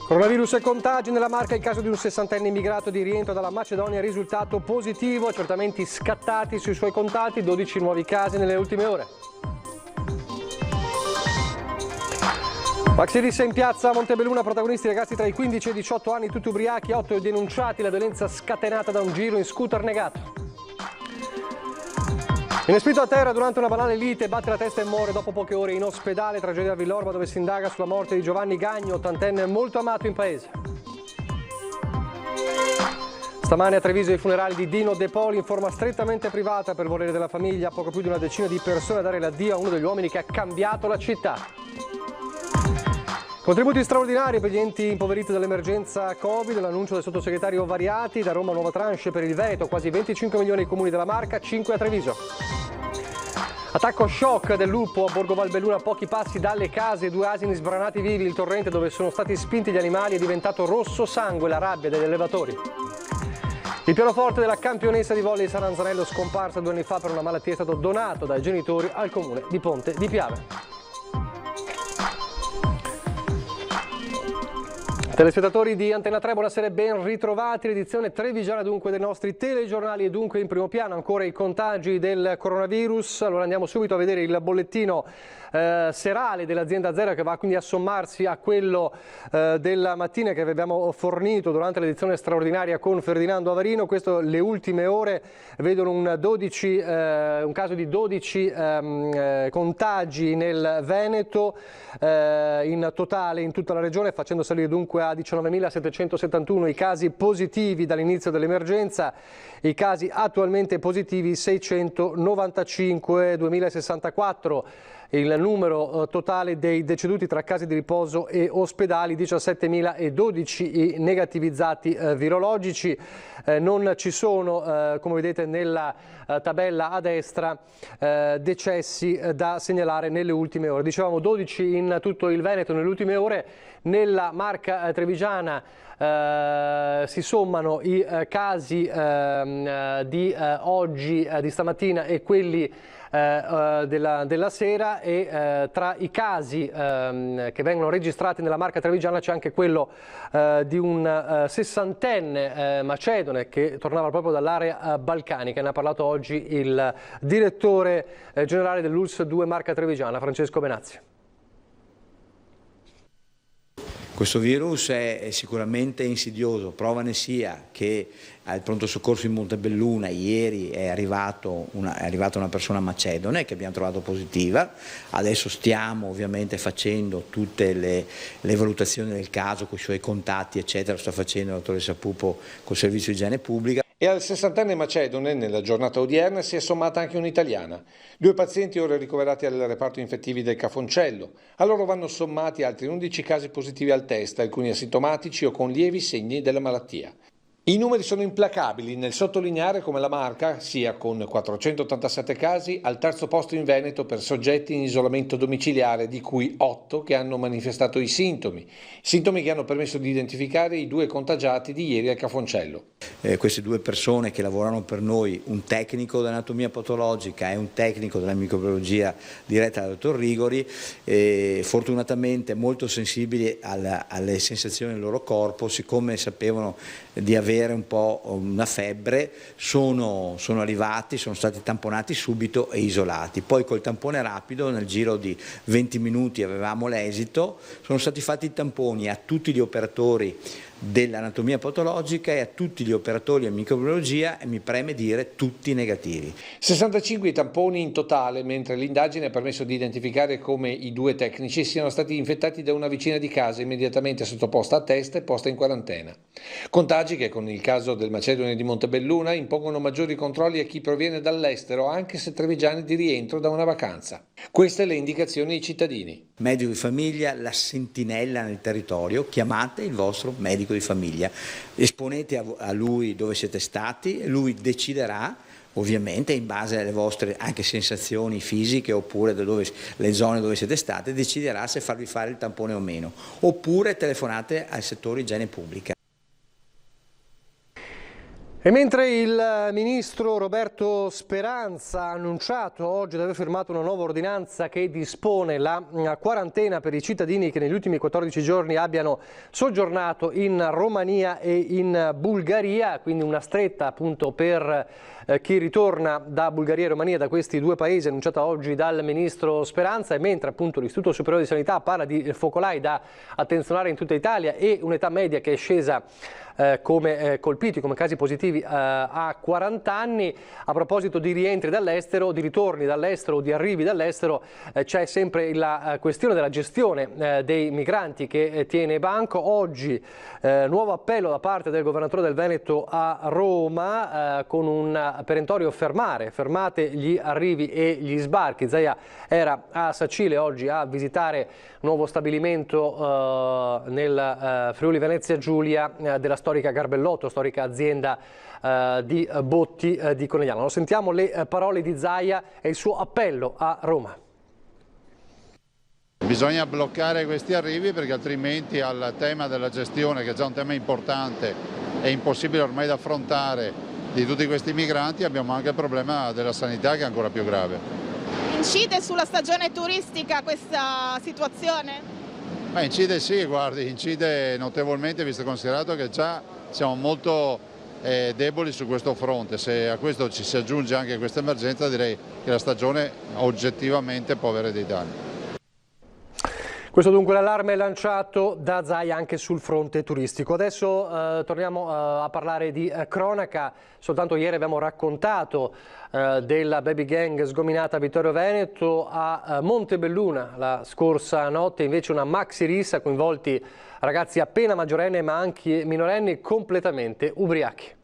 Coronavirus e contagi nella Marca, il caso di un 60enne immigrato di rientro dalla Macedonia è risultato positivo, accertamenti scattati sui suoi contatti, 12 nuovi casi nelle ultime ore. Maxi rissa in piazza a Montebelluna, protagonisti ragazzi tra i 15 e i 18 anni, tutti ubriachi, 8 denunciati, la violenza scatenata da un giro in scooter negato. Viene spinto a terra durante una banale lite, batte la testa e muore dopo poche ore in ospedale. Tragedia a Villorba, dove si indaga sulla morte di Giovanni Gagno, ottantenne molto amato in paese. Stamane a Treviso i funerali di Dino De Poli in forma strettamente privata per volere della famiglia. Poco più di una decina di persone a dare l'addio a uno degli uomini che ha cambiato la città. Contributi straordinari per gli enti impoveriti dall'emergenza Covid, l'annuncio del sottosegretario Variati, da Roma nuova tranche per il Veneto, quasi 25 milioni ai comuni della Marca, 5 a Treviso. Attacco shock del lupo a Borgo Valbelluna, a pochi passi dalle case, 2 asini sbranati vivi, il torrente dove sono stati spinti gli animali è diventato rosso sangue, la rabbia degli allevatori. Il pianoforte della campionessa di volley Saranzanello, scomparsa 2 anni fa per una malattia, è stato donato dai genitori al comune di Ponte di Piave. Telespettatori di Antena 3, buonasera e ben ritrovati. L'edizione trevigiana dunque dei nostri telegiornali e dunque in primo piano ancora i contagi del coronavirus. Allora andiamo subito a vedere il bollettino serale dell'azienda Zero, che va quindi a sommarsi a quello della mattina che vi abbiamo fornito durante l'edizione straordinaria con Ferdinando Avarino. Questo, le ultime ore vedono un caso di 12 contagi nel Veneto in totale in tutta la regione, facendo salire dunque a 19.771 i casi positivi dall'inizio dell'emergenza, i casi attualmente positivi 695, 2064 il numero totale dei deceduti tra case di riposo e ospedali, 17.012 i negativizzati virologici. Non ci sono, come vedete nella tabella a destra, decessi da segnalare nelle ultime ore. Dicevamo 12 in tutto il Veneto nelle ultime ore. Nella Marca trevigiana si sommano i casi di oggi, di stamattina, e quelli della sera, e tra i casi che vengono registrati nella Marca trevigiana c'è anche quello di un sessantenne macedone che tornava proprio dall'area balcanica. Ne ha parlato oggi il direttore generale dell'ULSS 2 Marca trevigiana, Francesco Benazzi. Questo virus è sicuramente insidioso, prova ne sia che al pronto soccorso in Montebelluna ieri è arrivata una persona macedone che abbiamo trovato positiva. Adesso stiamo ovviamente facendo tutte le valutazioni del caso con i suoi contatti eccetera, sta facendo la dottoressa Pupo col servizio di igiene pubblica. E al sessantenne macedone nella giornata odierna si è sommata anche un'italiana. 2 pazienti ora ricoverati al reparto infettivi del Cafoncello. A loro vanno sommati altri 11 casi positivi al test, alcuni asintomatici o con lievi segni della malattia. I numeri sono implacabili nel sottolineare come la Marca sia, con 487 casi, al terzo posto in Veneto per soggetti in isolamento domiciliare, di cui 8 che hanno manifestato i sintomi che hanno permesso di identificare i 2 contagiati di ieri al Cafoncello. Queste 2 persone che lavorano per noi, un tecnico dell'anatomia patologica e un tecnico della microbiologia diretta dal dottor Rigori, fortunatamente molto sensibili alle sensazioni del loro corpo, siccome sapevano di avere un po' una febbre, sono arrivati, sono stati tamponati subito e isolati. Poi col tampone rapido nel giro di 20 minuti avevamo l'esito, sono stati fatti i tamponi a tutti gli operatori dell'anatomia patologica e a tutti gli operatori in microbiologia, e mi preme dire tutti negativi. 65 tamponi in totale, mentre l'indagine ha permesso di identificare come i 2 tecnici siano stati infettati da una vicina di casa immediatamente sottoposta a test e posta in quarantena. Contagi che con il caso del macedone di Montebelluna impongono maggiori controlli a chi proviene dall'estero, anche se trevigiani di rientro da una vacanza. Queste le indicazioni ai cittadini. Medico di famiglia, la sentinella nel territorio, chiamate il vostro medico di famiglia, esponete a lui dove siete stati, lui deciderà ovviamente in base alle vostre anche sensazioni fisiche oppure le zone dove siete state, deciderà se farvi fare il tampone o meno, oppure telefonate al settore igiene pubblica. E mentre il ministro Roberto Speranza ha annunciato oggi di aver firmato una nuova ordinanza che dispone la quarantena per i cittadini che negli ultimi 14 giorni abbiano soggiornato in Romania e in Bulgaria, quindi una stretta appunto per chi ritorna da Bulgaria e Romania, da questi due paesi, annunciata oggi dal ministro Speranza, e mentre appunto l'Istituto Superiore di Sanità parla di focolai da attenzionare in tutta Italia e un'età media che è scesa come colpiti, come casi positivi a 40 anni. A proposito di rientri dall'estero, di ritorni dall'estero o di arrivi dall'estero, c'è sempre la questione della gestione dei migranti che tiene banco. Oggi nuovo appello da parte del governatore del Veneto a Roma con un perentorio fermate gli arrivi e gli sbarchi. Zaia era a Sacile oggi a visitare un nuovo stabilimento nel Friuli Venezia Giulia della storica Garbellotto, storica azienda di botti di Conegliano. Lo sentiamo le parole di Zaia e il suo appello a Roma. Bisogna bloccare questi arrivi perché altrimenti al tema della gestione, che è già un tema importante e impossibile ormai da affrontare, di tutti questi migranti, abbiamo anche il problema della sanità che è ancora più grave. Incide sulla stagione turistica questa situazione? Incide sì, guardi, incide notevolmente visto e considerato che già siamo molto deboli su questo fronte. Se a questo ci si aggiunge anche questa emergenza, direi che la stagione oggettivamente può avere dei danni. Questo dunque l'allarme lanciato da Zaia anche sul fronte turistico. Adesso torniamo a parlare di cronaca. Soltanto ieri abbiamo raccontato della baby gang sgominata a Vittorio Veneto. A Montebelluna la scorsa notte invece una maxi rissa, coinvolti ragazzi appena maggiorenni ma anche minorenni completamente ubriachi.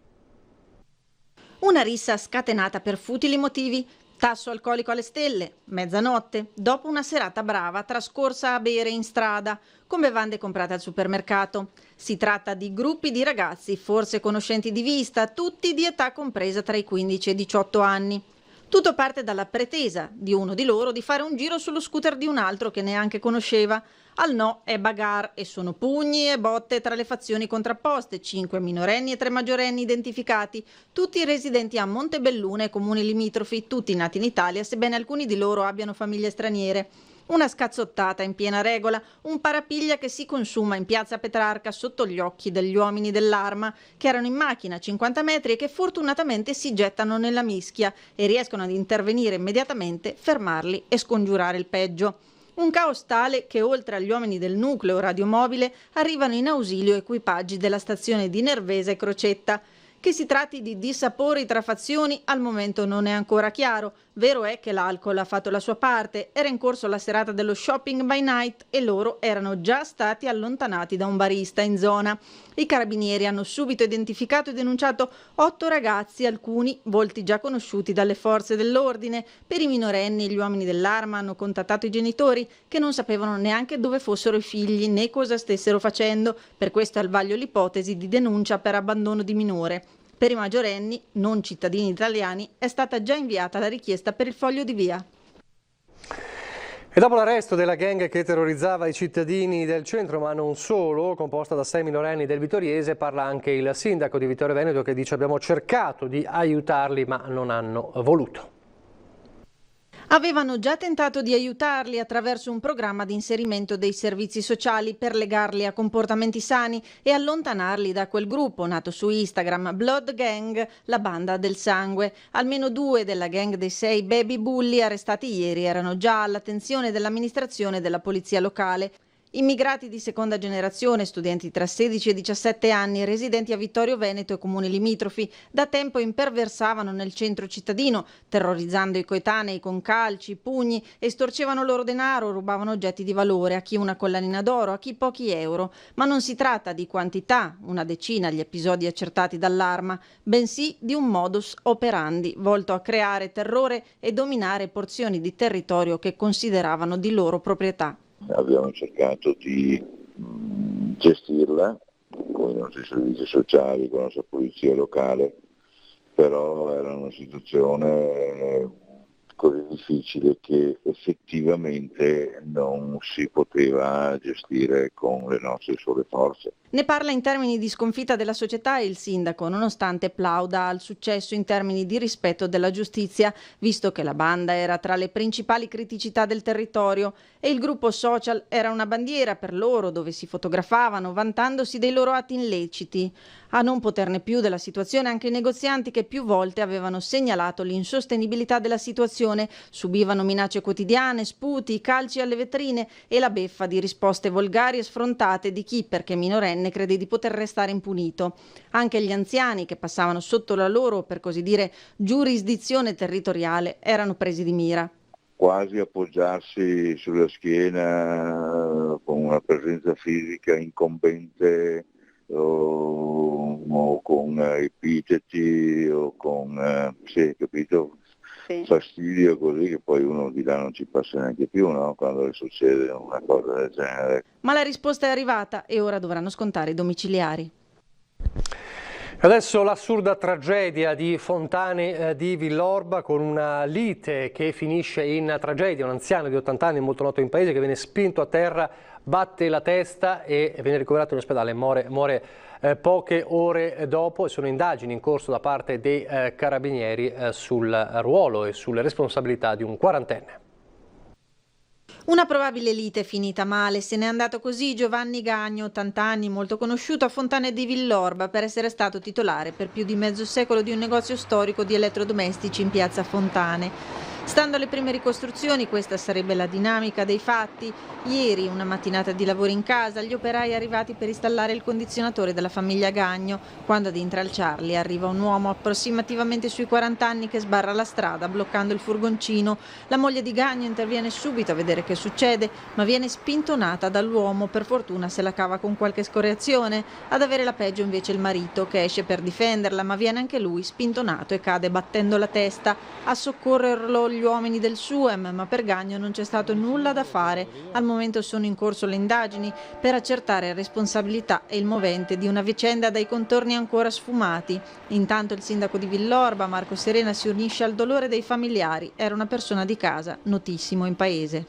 Una rissa scatenata per futili motivi. Tasso alcolico alle stelle, mezzanotte, dopo una serata brava trascorsa a bere in strada, con bevande comprate al supermercato. Si tratta di gruppi di ragazzi, forse conoscenti di vista, tutti di età compresa tra i 15 e i 18 anni. Tutto parte dalla pretesa di uno di loro di fare un giro sullo scooter di un altro che neanche conosceva. Al no è bagarre e sono pugni e botte tra le fazioni contrapposte, 5 minorenni e 3 maggiorenni identificati, tutti residenti a Montebelluna e comuni limitrofi, tutti nati in Italia, sebbene alcuni di loro abbiano famiglie straniere. Una scazzottata in piena regola, un parapiglia che si consuma in piazza Petrarca sotto gli occhi degli uomini dell'Arma, che erano in macchina a 50 metri e che fortunatamente si gettano nella mischia e riescono ad intervenire immediatamente, fermarli e scongiurare il peggio. Un caos tale che oltre agli uomini del nucleo radiomobile arrivano in ausilio equipaggi della stazione di Nervesa e Crocetta. Che si tratti di dissapori tra fazioni al momento non è ancora chiaro. Vero è che l'alcol ha fatto la sua parte, era in corso la serata dello shopping by night e loro erano già stati allontanati da un barista in zona. I carabinieri hanno subito identificato e denunciato 8 ragazzi, alcuni volti già conosciuti dalle forze dell'ordine. Per i minorenni gli uomini dell'Arma hanno contattato i genitori che non sapevano neanche dove fossero i figli né cosa stessero facendo. Per questo è al vaglio l'ipotesi di denuncia per abbandono di minore. Per i maggiorenni, non cittadini italiani, è stata già inviata la richiesta per il foglio di via. E dopo l'arresto della gang che terrorizzava i cittadini del centro, ma non solo, composta da 6 minorenni del Vittoriese, parla anche il sindaco di Vittorio Veneto che dice: abbiamo cercato di aiutarli ma non hanno voluto. Avevano già tentato di aiutarli attraverso un programma di inserimento dei servizi sociali per legarli a comportamenti sani e allontanarli da quel gruppo nato su Instagram, Blood Gang, la banda del sangue. Almeno 2 della gang dei 6 baby bulli arrestati ieri erano già all'attenzione dell'amministrazione e della polizia locale. Immigrati di seconda generazione, studenti tra 16 e 17 anni, residenti a Vittorio Veneto e comuni limitrofi, da tempo imperversavano nel centro cittadino, terrorizzando i coetanei con calci, pugni, estorcevano loro denaro, rubavano oggetti di valore, a chi una collanina d'oro, a chi pochi euro. Ma non si tratta di quantità, una decina gli episodi accertati dall'Arma, bensì di un modus operandi volto a creare terrore e dominare porzioni di territorio che consideravano di loro proprietà. Abbiamo cercato di gestirla con i nostri servizi sociali, con la nostra polizia locale, però era una situazione così difficile che effettivamente non si poteva gestire con le nostre sole forze. Ne parla in termini di sconfitta della società il sindaco, nonostante plauda al successo in termini di rispetto della giustizia, visto che la banda era tra le principali criticità del territorio e il gruppo social era una bandiera per loro dove si fotografavano vantandosi dei loro atti illeciti. A non poterne più della situazione anche i negozianti che più volte avevano segnalato l'insostenibilità della situazione, subivano minacce quotidiane, sputi, calci alle vetrine e la beffa di risposte volgari e sfrontate di chi, perché minorenne, crede di poter restare impunito. Anche gli anziani che passavano sotto la loro, per così dire, giurisdizione territoriale erano presi di mira. Quasi appoggiarsi sulla schiena con una presenza fisica incombente o con epiteti o con capito? Sì. Fastidio così che poi uno di là non ci passa neanche più, no? Quando le succede una cosa del genere. Ma la risposta è arrivata e ora dovranno scontare i domiciliari. Adesso l'assurda tragedia di Fontane di Villorba, con una lite che finisce in tragedia. Un anziano di 80 anni molto noto in paese che viene spinto a terra, batte la testa e viene ricoverato in ospedale, muore poche ore dopo, e sono indagini in corso da parte dei carabinieri sul ruolo e sulle responsabilità di un quarantenne. Una probabile lite finita male, se n'è andato così Giovanni Gagno, 80 anni, molto conosciuto a Fontane di Villorba per essere stato titolare per più di mezzo secolo di un negozio storico di elettrodomestici in piazza Fontane. Stando alle prime ricostruzioni, questa sarebbe la dinamica dei fatti. Ieri, una mattinata di lavoro in casa, gli operai arrivati per installare il condizionatore della famiglia Gagno, quando ad intralciarli arriva un uomo approssimativamente sui 40 anni che sbarra la strada bloccando il furgoncino. La moglie di Gagno interviene subito a vedere che succede, ma viene spintonata dall'uomo. Per fortuna se la cava con qualche scoriazione. Ad avere la peggio invece il marito, che esce per difenderla, ma viene anche lui spintonato e cade battendo la testa. A soccorrerlo gli uomini del SUEM, ma per Gagno non c'è stato nulla da fare. Al momento sono in corso le indagini per accertare responsabilità e il movente di una vicenda dai contorni ancora sfumati. Intanto il sindaco di Villorba, Marco Serena, si unisce al dolore dei familiari. Era una persona di casa, notissimo in paese.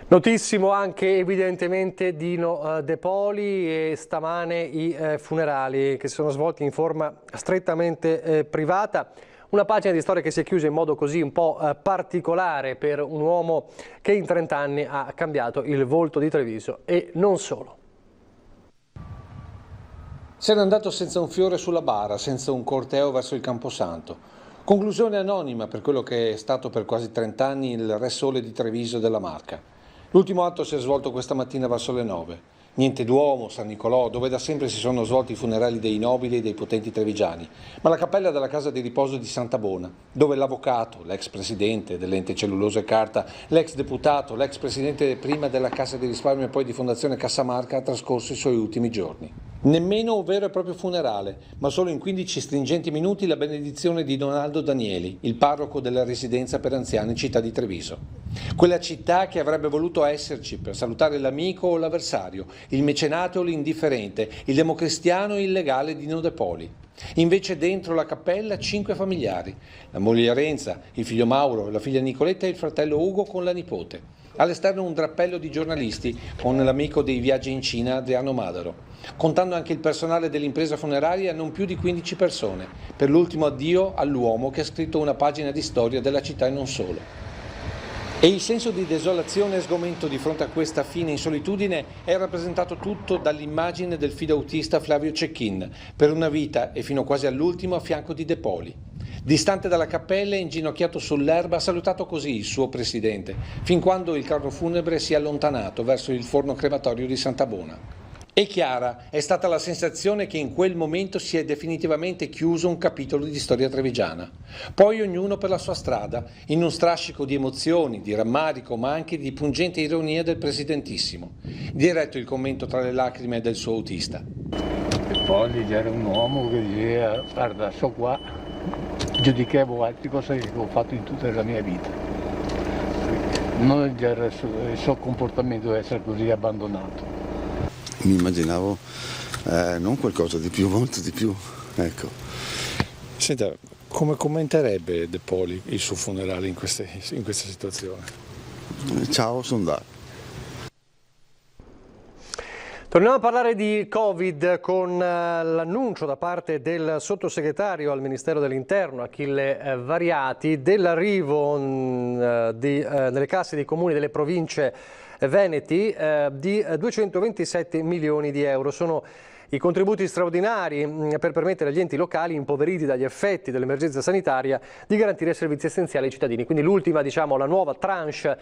Notissimo anche evidentemente Dino De Poli, e stamane i funerali che si sono svolti in forma strettamente privata. Una pagina di storia che si è chiusa in modo così un po' particolare per un uomo che in 30 anni ha cambiato il volto di Treviso e non solo. Se n'è andato senza un fiore sulla bara, senza un corteo verso il Camposanto. Conclusione anonima per quello che è stato per quasi 30 anni il Re Sole di Treviso e della Marca. L'ultimo atto si è svolto questa mattina verso le 9. Niente Duomo, San Nicolò, dove da sempre si sono svolti i funerali dei nobili e dei potenti trevigiani, ma la cappella della casa di riposo di Santa Bona, dove l'avvocato, l'ex presidente dell'ente Cellulosa e Carta, l'ex deputato, l'ex presidente prima della Cassa di Risparmio e poi di Fondazione Cassamarca ha trascorso i suoi ultimi giorni. Nemmeno un vero e proprio funerale, ma solo in 15 stringenti minuti la benedizione di Donaldo Danieli, il parroco della residenza per anziani città di Treviso. Quella città che avrebbe voluto esserci per salutare l'amico o l'avversario, il mecenate o l'indifferente, il democristiano o il illegale Dino De Poli. Invece dentro la cappella 5 familiari, la moglie Renza, il figlio Mauro, la figlia Nicoletta e il fratello Ugo con la nipote. All'esterno un drappello di giornalisti con l'amico dei viaggi in Cina Adriano Madaro. Contando anche il personale dell'impresa funeraria, non più di 15 persone, per l'ultimo addio all'uomo che ha scritto una pagina di storia della città e non solo. E il senso di desolazione e sgomento di fronte a questa fine in solitudine è rappresentato tutto dall'immagine del fidautista Flavio Cecchin, per una vita e fino quasi all'ultimo a fianco di De Poli. Distante dalla cappella e inginocchiato sull'erba ha salutato così il suo presidente, fin quando il carro funebre si è allontanato verso il forno crematorio di Santa Bona. E chiara è stata la sensazione che in quel momento si è definitivamente chiuso un capitolo di storia trevigiana. Poi ognuno per la sua strada, in un strascico di emozioni, di rammarico, ma anche di pungente ironia del presidentissimo. Diretto il commento tra le lacrime del suo autista. E poi c'era un uomo che diceva: guarda, sto qua, giudicavo altre cose che ho fatto in tutta la mia vita. Non il suo comportamento deve essere così abbandonato. Mi immaginavo non qualcosa di più, molto di più, ecco. Senta, Come commenterebbe De Poli il suo funerale in questa situazione? Ciao, sono da. Torniamo a parlare di Covid con l'annuncio da parte del sottosegretario al Ministero dell'Interno, Achille Variati, dell'arrivo nelle casse dei comuni delle province veneti di 227 milioni di euro. Sono i contributi straordinari per permettere agli enti locali impoveriti dagli effetti dell'emergenza sanitaria di garantire servizi essenziali ai cittadini. Quindi l'ultima, diciamo, la nuova tranche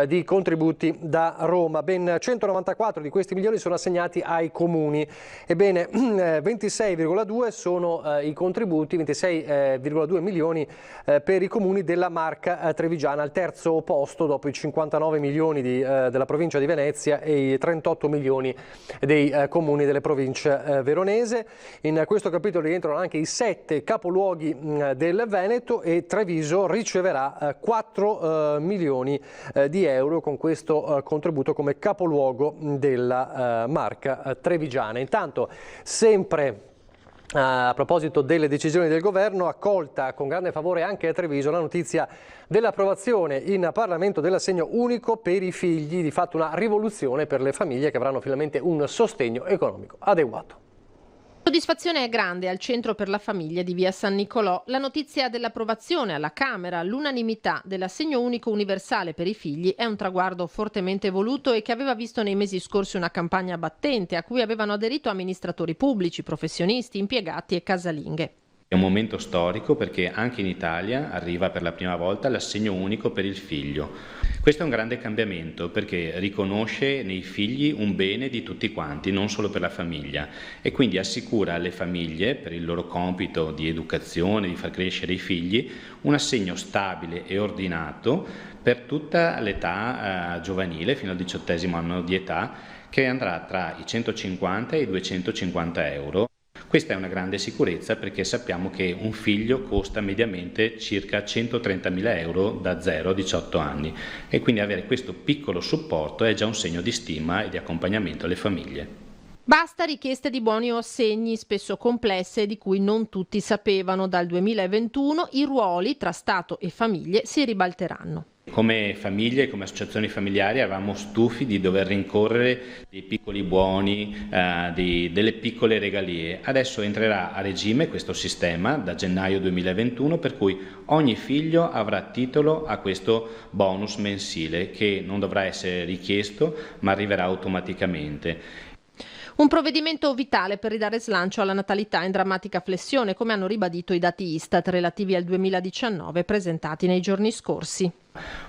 di contributi da Roma. Ben 194 di questi milioni sono assegnati ai comuni. Ebbene, 26,2 sono i contributi, 26,2 milioni per i comuni della Marca Trevigiana, al terzo posto dopo i 59 milioni della provincia di Venezia e i 38 milioni dei comuni delle province veronese. In questo capitolo rientrano anche i 7 capoluoghi del Veneto e Treviso riceverà 4 milioni di euro con questo contributo come capoluogo della Marca Trevigiana. Intanto, sempre a proposito delle decisioni del governo, accolta con grande favore anche a Treviso la notizia dell'approvazione in Parlamento dell'assegno unico per i figli, di fatto una rivoluzione per le famiglie che avranno finalmente un sostegno economico adeguato. Soddisfazione è grande al Centro per la Famiglia di via San Nicolò. La notizia dell'approvazione alla Camera all'unanimità dell'assegno unico universale per i figli è un traguardo fortemente voluto e che aveva visto nei mesi scorsi una campagna battente a cui avevano aderito amministratori pubblici, professionisti, impiegati e casalinghe. È un momento storico perché anche in Italia arriva per la prima volta l'assegno unico per il figlio. Questo è un grande cambiamento perché riconosce nei figli un bene di tutti quanti, non solo per la famiglia, e quindi assicura alle famiglie, per il loro compito di educazione, di far crescere i figli, un assegno stabile e ordinato per tutta l'età giovanile, fino al 18° anno di età, che andrà tra i 150 e i 250 euro. Questa è una grande sicurezza perché sappiamo che un figlio costa mediamente circa 130.000 euro da 0 a 18 anni e quindi avere questo piccolo supporto è già un segno di stima e di accompagnamento alle famiglie. Basta richieste di buoni o assegni, spesso complesse, di cui non tutti sapevano. Dal 2021 i ruoli tra Stato e famiglie si ribalteranno. Come famiglie e come associazioni familiari eravamo stufi di dover rincorrere dei piccoli buoni, delle piccole regalie. Adesso entrerà a regime questo sistema da gennaio 2021 per cui ogni figlio avrà titolo a questo bonus mensile che non dovrà essere richiesto ma arriverà automaticamente. Un provvedimento vitale per ridare slancio alla natalità in drammatica flessione, come hanno ribadito i dati Istat relativi al 2019 presentati nei giorni scorsi.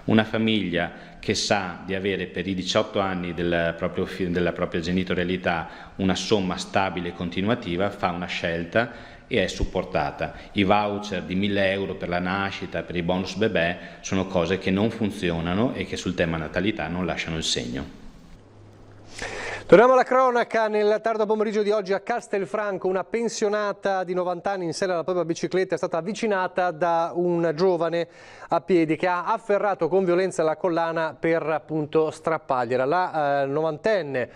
Una famiglia che sa di avere per i 18 anni della propria genitorialità una somma stabile e continuativa fa una scelta e è supportata. I voucher di 1.000 euro per la nascita, per i bonus bebè, sono cose che non funzionano e che sul tema natalità non lasciano il segno. Torniamo alla cronaca. Nel tardo pomeriggio di oggi a Castelfranco una pensionata di 90 anni in sella alla propria bicicletta è stata avvicinata da un giovane a piedi che ha afferrato con violenza la collana per appunto strappargliela. La novantenne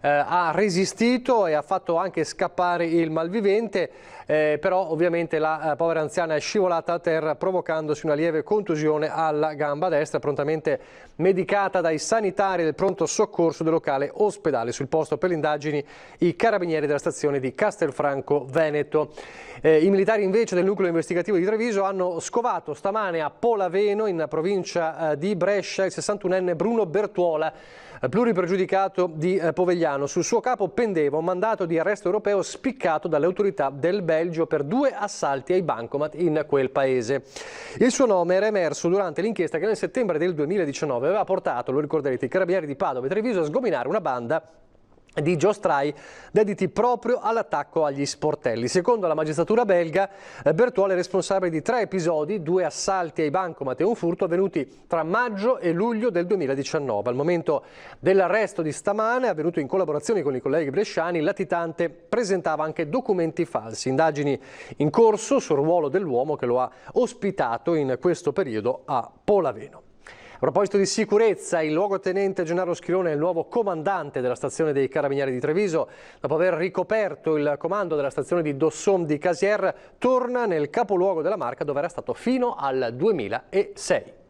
ha resistito e ha fatto anche scappare il malvivente, però ovviamente la povera anziana è scivolata a terra provocandosi una lieve contusione alla gamba destra, prontamente medicata dai sanitari del pronto soccorso del locale ospedale. Sul posto per le indagini i carabinieri della stazione di Castelfranco Veneto. I militari invece del nucleo investigativo di Treviso hanno scovato stamane a Polaveno, in provincia di Brescia, il 61enne Bruno Bertuola, pluripregiudicato di Povegliano. Sul suo capo pendeva un mandato di arresto europeo spiccato dalle autorità del Belgio per 2 assalti ai bancomat in quel paese. Il suo nome era emerso durante l'inchiesta che nel settembre del 2019 aveva portato, lo ricorderete, i carabinieri di Padova e Treviso a sgominare una banda di giostrai dediti proprio all'attacco agli sportelli. Secondo la magistratura belga, Bertuola è responsabile di 3 episodi, 2 assalti ai bancomat e un furto avvenuti tra maggio e luglio del 2019. Al momento dell'arresto di stamane, avvenuto in collaborazione con i colleghi bresciani, il latitante presentava anche documenti falsi. Indagini in corso sul ruolo dell'uomo che lo ha ospitato in questo periodo a Polaveno. A proposito di sicurezza, il luogotenente Gennaro Schirone è il nuovo comandante della stazione dei Carabinieri di Treviso. Dopo aver ricoperto il comando della stazione di Dosson di Casier, torna nel capoluogo della Marca dove era stato fino al 2006.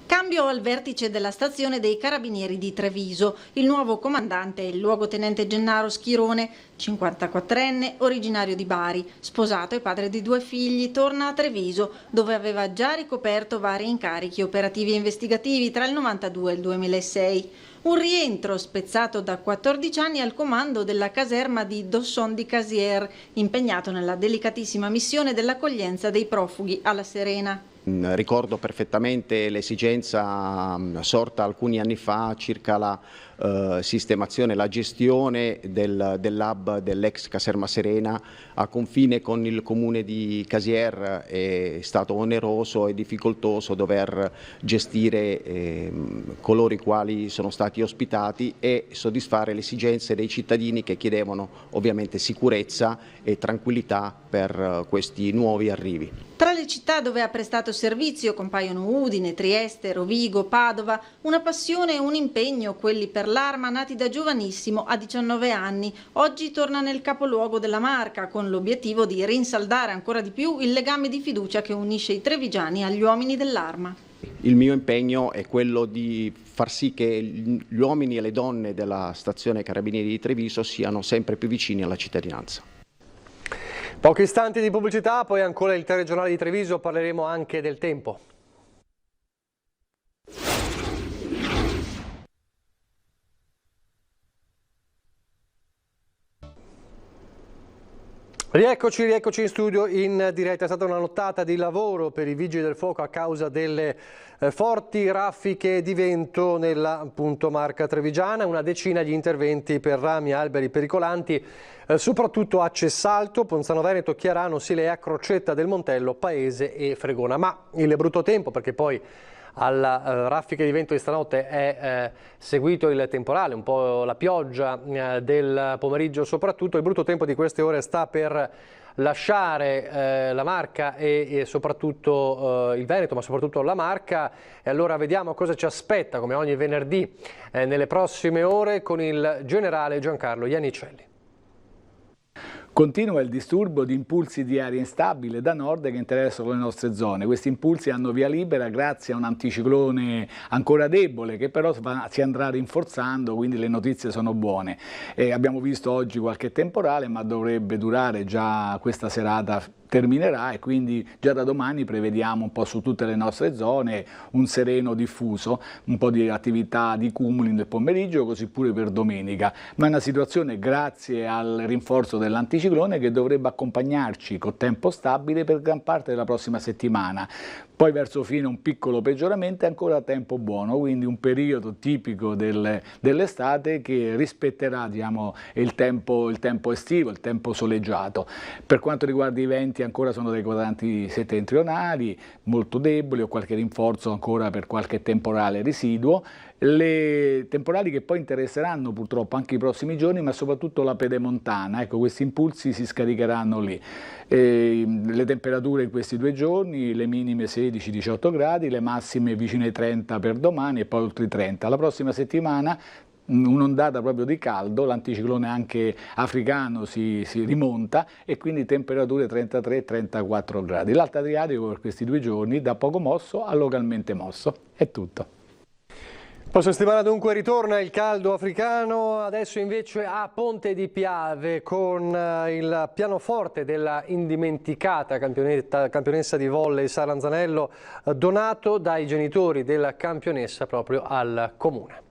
Cambio al vertice della stazione dei Carabinieri di Treviso. Il nuovo comandante è il luogotenente Gennaro Schirone, 54enne, originario di Bari, sposato e padre di 2 figli, torna a Treviso, dove aveva già ricoperto vari incarichi operativi e investigativi tra il 92 e il 2006. Un rientro spezzato da 14 anni al comando della caserma di Dosson di Casier, impegnato nella delicatissima missione dell'accoglienza dei profughi alla Serena. Ricordo perfettamente l'esigenza sorta alcuni anni fa circa la sistemazione, la gestione dell'hub dell'ex caserma Serena a confine con il comune di Casier. È stato oneroso e difficoltoso dover gestire coloro i quali sono stati ospitati e soddisfare le esigenze dei cittadini che chiedevano ovviamente sicurezza e tranquillità per questi nuovi arrivi. Tra le città dove ha prestato servizio compaiono Udine, Trieste, Rovigo, Padova, una passione e un impegno, quelli per l'Arma, nati da giovanissimo a 19 anni. Oggi torna nel capoluogo della Marca con l'obiettivo di rinsaldare ancora di più il legame di fiducia che unisce i trevigiani agli uomini dell'Arma. Il mio impegno è quello di far sì che gli uomini e le donne della stazione Carabinieri di Treviso siano sempre più vicini alla cittadinanza. Pochi istanti di pubblicità, poi ancora il telegiornale di Treviso, parleremo anche del tempo. Rieccoci in studio in diretta. È stata una nottata di lavoro per i vigili del fuoco a causa delle forti raffiche di vento nella appunto Marca trevigiana, una decina di interventi per rami e alberi pericolanti, soprattutto a Cessalto, Ponzano Veneto, Chiarano, Silea, Crocetta del Montello, Paese e Fregona. Ma il brutto tempo, perché poi alla raffiche di vento di stanotte è seguito il temporale, un po' la pioggia del pomeriggio soprattutto. Il brutto tempo di queste ore sta per lasciare la Marca e soprattutto il Veneto, ma soprattutto la Marca. E allora vediamo cosa ci aspetta, come ogni venerdì, nelle prossime ore con il generale Giancarlo Iannicelli. Continua il disturbo di impulsi di aria instabile da nord che interessano le nostre zone. Questi impulsi hanno via libera grazie a un anticiclone ancora debole che però si andrà rinforzando, quindi le notizie sono buone. Abbiamo visto oggi qualche temporale, ma dovrebbe durare già questa serata. Terminerà e quindi già da domani prevediamo un po' su tutte le nostre zone un sereno diffuso, un po' di attività di cumuli nel pomeriggio, così pure per domenica, ma è una situazione grazie al rinforzo dell'anticiclone che dovrebbe accompagnarci con tempo stabile per gran parte della prossima settimana. Poi verso fine un piccolo peggioramento e ancora tempo buono, quindi un periodo tipico dell'estate che rispetterà, diciamo, il tempo estivo, il tempo soleggiato. Per quanto riguarda i venti ancora sono dei quadranti settentrionali molto deboli o qualche rinforzo ancora per qualche temporale residuo. Le temporali che poi interesseranno purtroppo anche i prossimi giorni, ma soprattutto la pedemontana, ecco, questi impulsi si scaricheranno lì. Le temperature in questi 2 giorni, le minime 16-18 gradi, le massime vicine ai 30 per domani e poi oltre i 30. La prossima settimana un'ondata proprio di caldo, l'anticiclone anche africano si rimonta e quindi temperature 33-34 gradi. L'Alto Adriatico per questi 2 giorni da poco mosso a localmente mosso. È tutto. Prossima settimana dunque ritorna il caldo africano, adesso invece a Ponte di Piave con il pianoforte della indimenticata campionessa di volley Sara Anzanello, donato dai genitori della campionessa proprio al comune.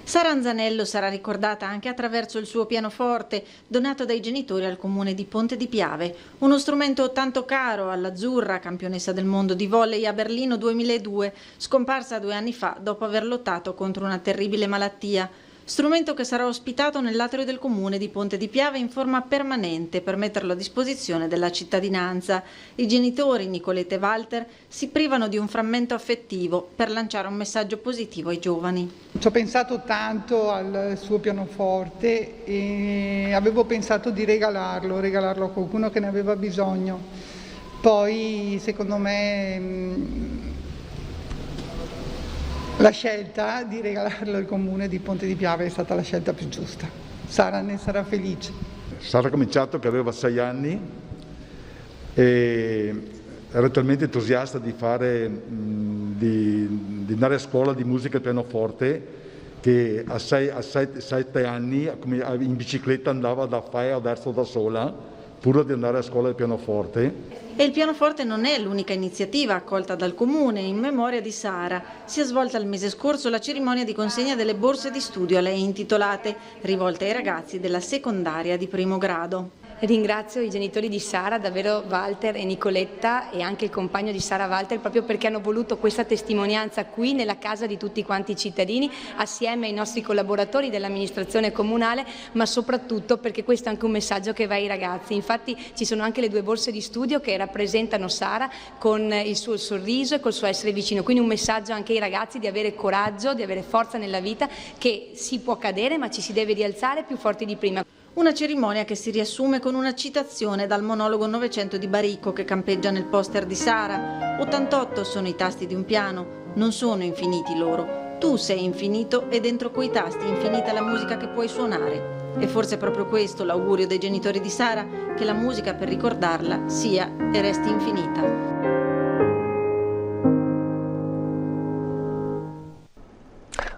Sara Anzanello sarà ricordata anche attraverso il suo pianoforte, donato dai genitori al comune di Ponte di Piave, uno strumento tanto caro all'azzurra, campionessa del mondo di volley a Berlino 2002, scomparsa 2 anni fa dopo aver lottato contro una terribile malattia. Strumento che sarà ospitato nell'atrio del comune di Ponte di Piave in forma permanente per metterlo a disposizione della cittadinanza. I genitori, Nicoletta e Walter, si privano di un frammento affettivo per lanciare un messaggio positivo ai giovani. Ci ho pensato tanto al suo pianoforte e avevo pensato di regalarlo a qualcuno che ne aveva bisogno. Poi secondo me la scelta di regalarlo al comune di Ponte di Piave è stata la scelta più giusta. Sara ne sarà felice. Sara ha cominciato che aveva 6 anni e ero talmente entusiasta di andare a scuola di musica e pianoforte che a 7 anni in bicicletta andava da Faia verso da sola pur di andare a scuola di pianoforte. E il pianoforte non è l'unica iniziativa accolta dal Comune in memoria di Sara. Si è svolta il mese scorso la cerimonia di consegna delle borse di studio a lei intitolate, rivolte ai ragazzi della secondaria di primo grado. Ringrazio i genitori di Sara, davvero Walter e Nicoletta, e anche il compagno di Sara Walter, proprio perché hanno voluto questa testimonianza qui nella casa di tutti quanti i cittadini, assieme ai nostri collaboratori dell'amministrazione comunale, ma soprattutto perché questo è anche un messaggio che va ai ragazzi. Infatti ci sono anche le 2 borse di studio che rappresentano Sara con il suo sorriso e col suo essere vicino, quindi un messaggio anche ai ragazzi di avere coraggio, di avere forza nella vita, che si può cadere ma ci si deve rialzare più forti di prima. Una cerimonia che si riassume con una citazione dal monologo Novecento di Baricco che campeggia nel poster di Sara. 88 sono i tasti di un piano, non sono infiniti loro. Tu sei infinito e dentro quei tasti è infinita la musica che puoi suonare. E forse è proprio questo l'augurio dei genitori di Sara, che la musica per ricordarla sia e resti infinita.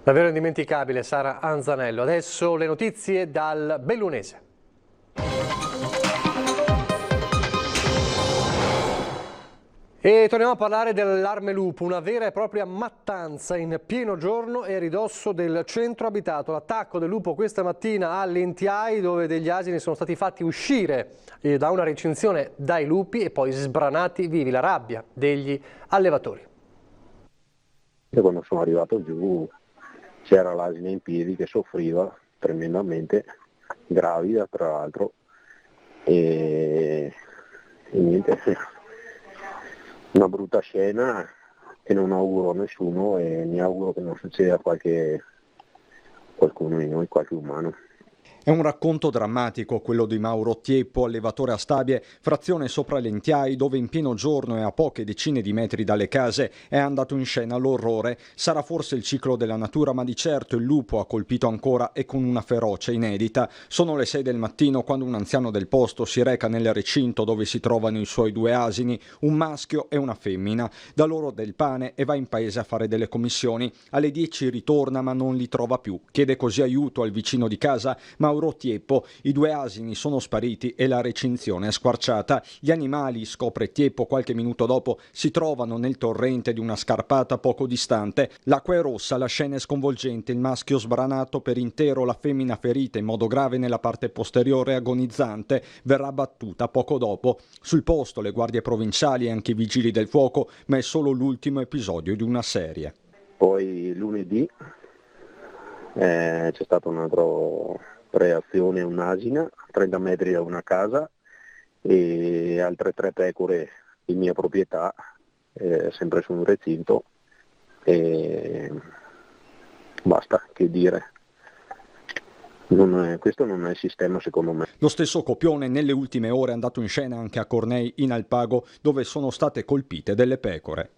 Davvero indimenticabile Sara Anzanello. Adesso le notizie dal Bellunese. E torniamo a parlare dell'allarme lupo, una vera e propria mattanza in pieno giorno e a ridosso del centro abitato. L'attacco del lupo questa mattina a Lentiai, dove degli asini sono stati fatti uscire da una recinzione dai lupi e poi sbranati vivi, la rabbia degli allevatori. E quando sono arrivato giù c'era l'asina in piedi che soffriva tremendamente, gravida tra l'altro, e niente, una brutta scena che non auguro a nessuno e mi auguro che non succeda a qualcuno di noi, qualche umano. È un racconto drammatico quello di Mauro Tieppo, allevatore a Stabie, frazione sopra Lentiai, dove in pieno giorno e a poche decine di metri dalle case è andato in scena l'orrore. Sarà forse il ciclo della natura, ma di certo il lupo ha colpito ancora e con una ferocia inedita. Sono le 6 del mattino quando un anziano del posto si reca nel recinto dove si trovano i suoi 2 asini, un maschio e una femmina. Dà loro del pane e va in paese a fare delle commissioni. Alle 10 ritorna ma non li trova più. Chiede così aiuto al vicino di casa, Mauro Tieppo. I 2 asini sono spariti e la recinzione è squarciata. Gli animali, scopre Tieppo qualche minuto dopo, si trovano nel torrente di una scarpata poco distante. L'acqua è rossa, la scena è sconvolgente, il maschio sbranato per intero, la femmina ferita in modo grave nella parte posteriore agonizzante, verrà battuta poco dopo. Sul posto le guardie provinciali e anche i vigili del fuoco, ma è solo l'ultimo episodio di una serie. Poi lunedì c'è stato un altro reazione, un'asina a 30 metri da una casa e altre 3 pecore in mia proprietà, sempre su un recinto, e basta, che dire. Questo non è il sistema secondo me. Lo stesso copione nelle ultime ore è andato in scena anche a Cornei in Alpago, dove sono state colpite delle pecore.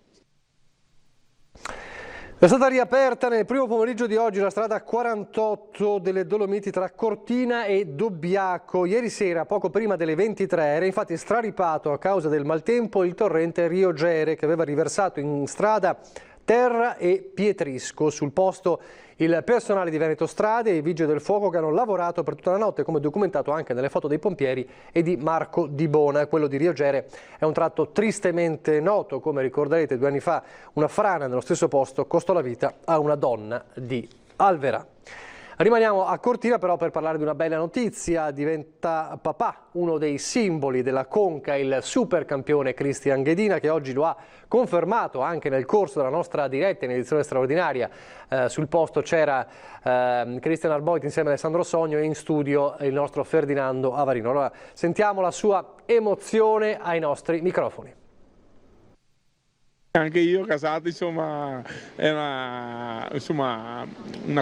È stata riaperta nel primo pomeriggio di oggi la strada 48 delle Dolomiti tra Cortina e Dobbiaco. Ieri sera, poco prima delle 23, era infatti straripato a causa del maltempo il torrente Rio Gere, che aveva riversato in strada terra e pietrisco. Sul posto il personale di Veneto Strade e i vigili del fuoco che hanno lavorato per tutta la notte, come documentato anche nelle foto dei pompieri e di Marco Di Bona. Quello di Rio Gere è un tratto tristemente noto, come ricorderete 2 anni fa una frana nello stesso posto costò la vita a una donna di Alverà. Rimaniamo a Cortina però per parlare di una bella notizia. Diventa papà uno dei simboli della Conca, il super campione Cristian Ghedina, che oggi lo ha confermato anche nel corso della nostra diretta in edizione straordinaria. Sul posto c'era Cristian Arboit insieme a Alessandro Sogno e in studio il nostro Ferdinando Avarino. Allora sentiamo la sua emozione ai nostri microfoni. Anche io casato, insomma, è una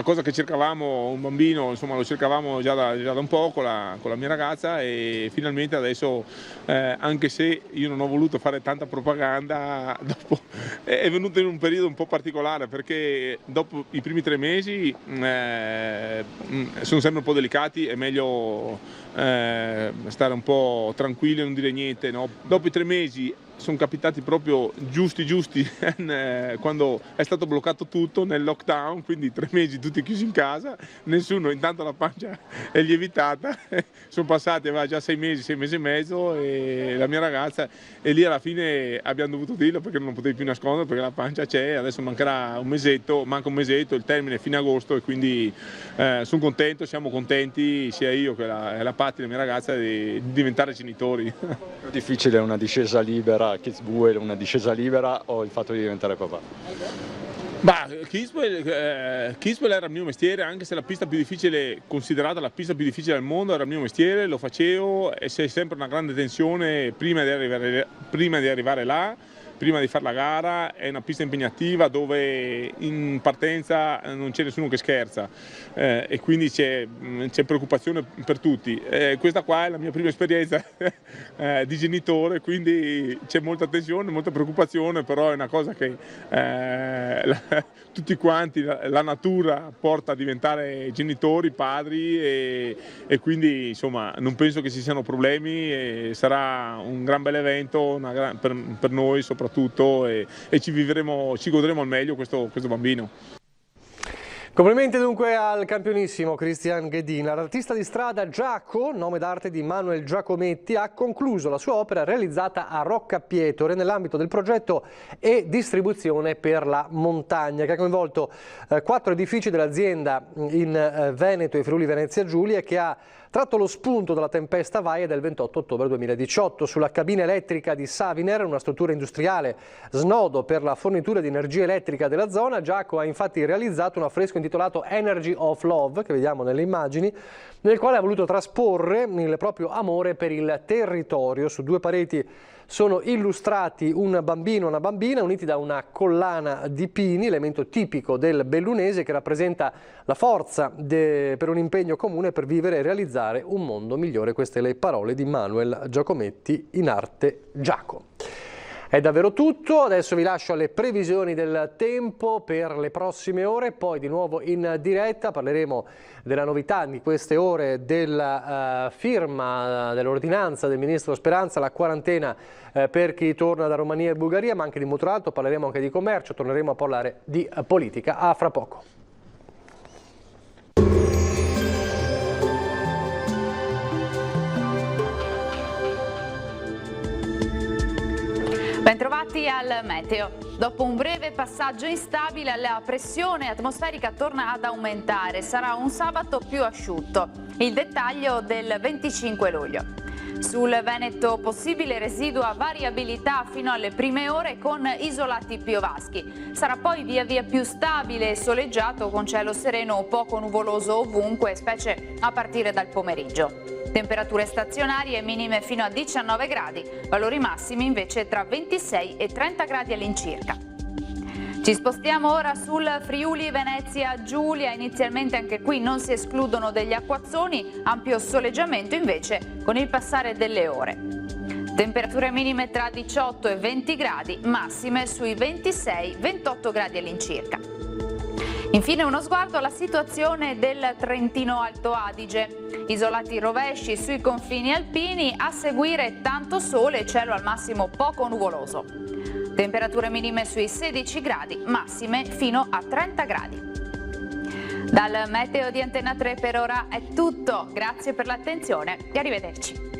cosa che cercavamo, un bambino, insomma, lo cercavamo già da un po' con la mia ragazza, e finalmente adesso, anche se io non ho voluto fare tanta propaganda, dopo è venuto in un periodo un po' particolare, perché dopo i primi 3 mesi sono sempre un po' delicati, è meglio stare un po' tranquilli e non dire niente, no? Dopo i 3 mesi sono capitati proprio giusti quando è stato bloccato tutto nel lockdown, quindi 3 mesi tutti chiusi in casa, nessuno, intanto la pancia è lievitata, sono passati, aveva già 6 mesi e mezzo, e la mia ragazza, e lì alla fine abbiamo dovuto dirlo perché non lo potevi più nascondere, perché la pancia c'è, adesso manca un mesetto, il termine è fine agosto, e quindi sono contento, siamo contenti, sia io che la Patti, la mia ragazza, di diventare genitori. È difficile una discesa libera, Kitzbühel, una discesa libera, o il fatto di diventare papà? Kitzbühel era il mio mestiere, anche se la pista più difficile, considerata la pista più difficile del mondo, era il mio mestiere, lo facevo, e c'è sempre una grande tensione prima di arrivare là. Prima di fare la gara, è una pista impegnativa dove in partenza non c'è nessuno che scherza, e quindi c'è preoccupazione per tutti. Questa qua è la mia prima esperienza di genitore, quindi c'è molta tensione, molta preoccupazione, però è una cosa che tutti quanti, la natura porta a diventare genitori, padri, e quindi insomma non penso che ci siano problemi, e sarà un gran bel evento per noi soprattutto, e ci godremo al meglio questo bambino. Complimenti dunque al campionissimo Christian Guedin. L'artista di strada Giaco, nome d'arte di Manuel Giacometti, ha concluso la sua opera realizzata a Roccapietore nell'ambito del progetto e distribuzione per la montagna, che ha coinvolto 4 edifici dell'azienda in Veneto e Friuli Venezia Giulia, che ha tratto lo spunto dalla tempesta Vaia del 28 ottobre 2018. Sulla cabina elettrica di Saviner, una struttura industriale snodo per la fornitura di energia elettrica della zona, Giaco ha infatti realizzato un affresco intitolato Energy of Love, che vediamo nelle immagini, nel quale ha voluto trasporre il proprio amore per il territorio. Su 2 pareti sono illustrati un bambino e una bambina uniti da una collana di pini, elemento tipico del bellunese che rappresenta la forza per un impegno comune per vivere e realizzare un mondo migliore. Queste le parole di Manuel Giacometti, in arte Giaco. È davvero tutto, adesso vi lascio alle previsioni del tempo per le prossime ore, poi di nuovo in diretta parleremo della novità di queste ore della firma dell'ordinanza del Ministro Speranza, la quarantena per chi torna da Romania e Bulgaria, ma anche di molto altro, parleremo anche di commercio, torneremo a parlare di politica. A fra poco. Bentrovati al meteo. Dopo un breve passaggio instabile, la pressione atmosferica torna ad aumentare. Sarà un sabato più asciutto. Il dettaglio del 25 luglio. Sul Veneto possibile residua variabilità fino alle prime ore con isolati piovaschi. Sarà poi via via più stabile e soleggiato con cielo sereno o poco nuvoloso ovunque, specie a partire dal pomeriggio. Temperature stazionarie minime fino a 19 gradi, valori massimi invece tra 26 e 30 gradi all'incirca. Ci spostiamo ora sul Friuli Venezia Giulia, inizialmente anche qui non si escludono degli acquazzoni, ampio soleggiamento invece con il passare delle ore. Temperature minime tra 18 e 20 gradi, massime sui 26-28 gradi all'incirca. Infine uno sguardo alla situazione del Trentino Alto Adige. Isolati rovesci sui confini alpini, a seguire tanto sole e cielo al massimo poco nuvoloso. Temperature minime sui 16 gradi, massime fino a 30 gradi. Dal meteo di Antena 3 per ora è tutto, grazie per l'attenzione e arrivederci.